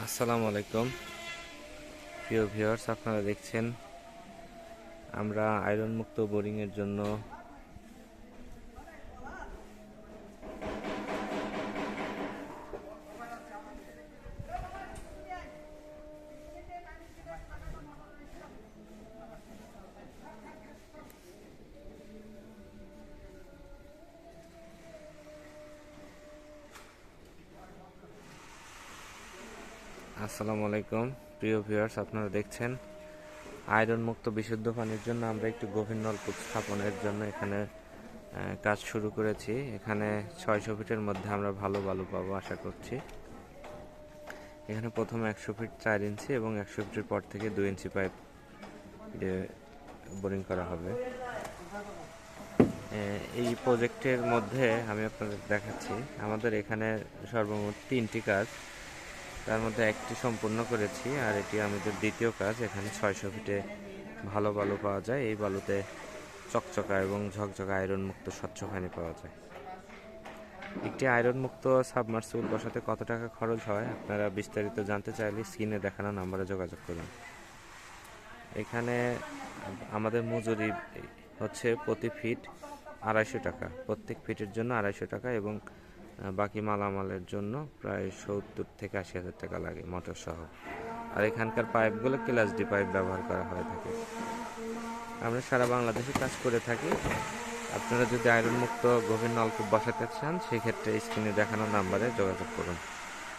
আসসালামু আলাইকুম প্রিয় ভিউয়ার্স, আপনারা দেখছেন আমরা আয়রন মুক্ত বোরিং এর জন্য আসসালামু আলাইকুম প্রিয় ভিউয়ার্স, আপনারা দেখছেন আয়রন মুক্ত বিশুদ্ধ পানির জন্য আমরা একটি গভীর নলকূপ স্থাপনের জন্য এখানে কাজ শুরু করেছি। এখানে 600 ফিটের মধ্যে আমরা ভালো বালু পাবো আশা করছি। এখানে প্রথমে 100 ফিট 4 ইঞ্চি এবং 100 ফিটের পর থেকে 2 ইঞ্চি পাইপ দিয়ে বোরিং করা হবে। এই প্রজেক্টের মধ্যে আমি আপনাদের দেখাচ্ছি আমাদের এখানে সর্বমোট 3টি কাজ, তার মধ্যে একটি সম্পূর্ণ করেছি আর এটি আমাদের দ্বিতীয় কাজ। এখানে 600 ফিটে ভালো বালু পাওয়া যায়। এই বালুতে চকচকা এবং ঝকঝকা আয়রন মুক্ত স্বচ্ছ পানি পাওয়া যায়। একটি আয়রন মুক্ত সাবমার্সিবল বসাতে কত টাকা খরচ হয় আপনারা বিস্তারিত জানতে চাইলে স্ক্রিনে দেখানো নাম্বারে যোগাযোগ করুন। এখানে আমাদের মজুরি হচ্ছে প্রতি ফিট 250 টাকা, প্রত্যেক ফিটের জন্য 250 টাকা এবং বাকি মালামালের জন্য প্রায় 70 থেকে 80 হাজার টাকা লাগে মোটর সহ। আর এখানকার পাইপগুলো ক্লাস ডি পাইপ ব্যবহার করা হয়ে থাকে। আমরা সারা বাংলাদেশে কাজ করে থাকি। আপনারা যদি আয়রন মুক্ত গভীর নলকূপ বসাতে চান সেক্ষেত্রে স্ক্রিনে দেখানো নাম্বারে যোগাযোগ করুন।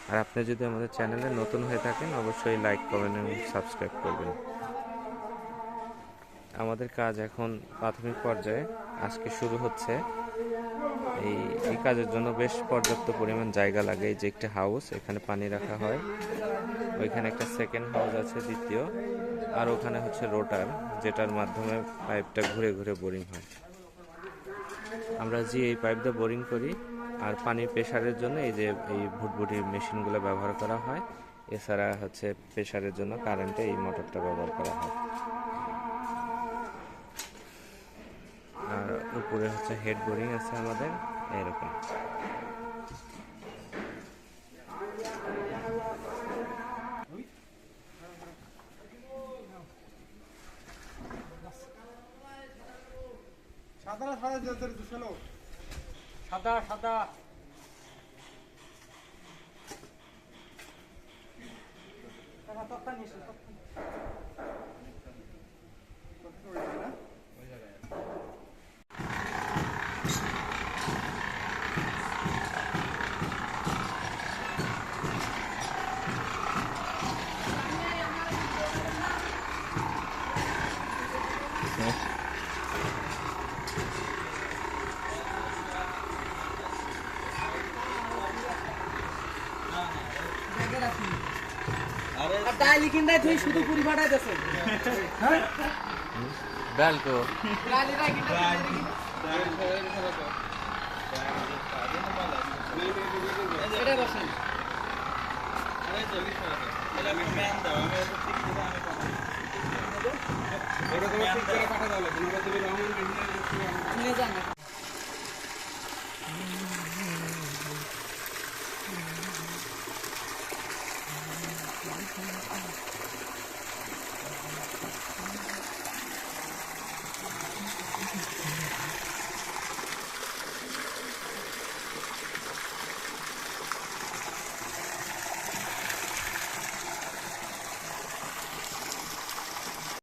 আর আপনি যদি আমাদের চ্যানেলে নতুন হয়ে থাকেন অবশ্যই লাইক, কমেন্ট এবং সাবস্ক্রাইব করবেন। আমাদের কাজ এখন প্রাথমিক পর্যায়ে আজকে শুরু হচ্ছে। এই কাজের জন্য বেশ পর্যাপ্ত পরিমাণ জায়গা লাগে। এই যে একটা হাউস, এখানে পানি রাখা হয়, ওইখানে একটা সেকেন্ড হাউস আছে দ্বিতীয়, আর ওখানে হচ্ছে রোটার যেটার মাধ্যমে পাইপটা ঘুরে ঘুরে বোরিং হয়। আমরা যে এই পাইপ দিয়ে বোরিং করি আর পানির প্রেশারের জন্য এই যে এই ভুটভুটি মেশিনগুলো ব্যবহার করা হয়। এছাড়া হচ্ছে প্রেশারের জন্য কারেন্টে এই মোটরটা ব্যবহার করা হয়। আর উপরে হচ্ছে হেড বোরিং আছে আমাদের এরকম। সাদা সাদা সাদা শুধু পুরি ফাটাই দিয়েছে ডালকো পাঠা দাও